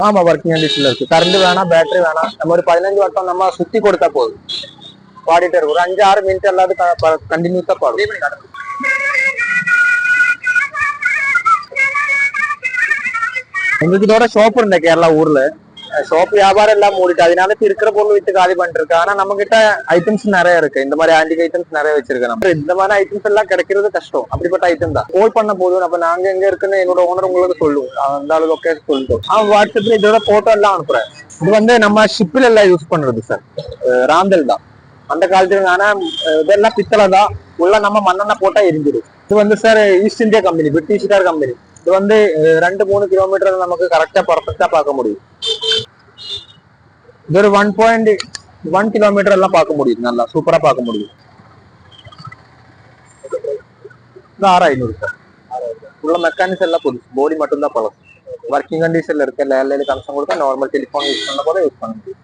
ஆமா, ஒர்க்கிங் கண்டிஷன்ல இருக்கு. கரண்ட் வேணாம், பேட்டரி வேணாம். நம்ம ஒரு 15 வட்டம் நம்ம சுத்தி கொடுத்தா போதும், பாடிட்டே இருக்கும். ஒரு 5-6 மினிட் எல்லாத்துக்கும் கண்டினியூஸா பாடும். எங்களுக்கு இதோட ஷாப் இருந்த கேரளா ஊர்ல ஷாப் வியாபாரம் எல்லாம் மூடிட்டு, அதனால இருக்கிற பொருள் விட்டு காலி பண்ணிட்டு இருக்கு. ஆனா நம்ம கிட்ட ஐட்டம்ஸ் நிறைய இருக்கு. இந்த மாதிரி ஆன்டிக் ஐட்டம்ஸ் நிறைய வச்சிருக்கேன். நம்ம இந்த மாதிரி ஐட்டம்ஸ் எல்லாம் கிடைக்கிறது கஷ்டம். அப்படிப்பட்ட ஐட்டம் தான் கால் பண்ண போதும். அப்ப நாங்க எங்க இருக்குன்னு என்னோட ஓனர் உங்களுக்கு சொல்லுவோம். அந்த அளவு லொக்கேஷன் சொல்லிட்டோம். வாட்ஸ்அப்ல இதோட போட்டோ எல்லாம் அனுப்புறேன். இது வந்து நம்ம ஷிப்பில் எல்லாம் யூஸ் பண்றது சார். ராந்தல் தான் அந்த காலத்துல. ஆனா இதெல்லாம் பித்தளை தான். உள்ள நம்ம மண்ணெண்ணெய் போட்டா எரிஞ்சிடும். இது வந்து சார் ஈஸ்ட் இந்தியா கம்பெனி, பிரிட்டிஷ்கார் கம்பெனி. இது வந்து 2-3 கிலோமீட்டர் நமக்கு கரெக்டா பர்ஃபெக்டா பார்க்க முடியும். இது ஒரு 1.1 கிலோமீட்டர் எல்லாம் பார்க்க முடியும். நல்லா சூப்பரா பார்க்க முடியும். இது 6500 சார். உள்ள மெக்கானிக்ஸ் எல்லாம் புதுசு, பாடி மட்டும் தான் பழம். ஒர்க்கிங் கண்டிஷன்ல இருக்க லேண்ட்லைன் கனெக்ஷன் கொடுத்தா நார்மல் டெலிஃபோன் யூஸ் பண்ண போல யூஸ் பண்ண முடியும்.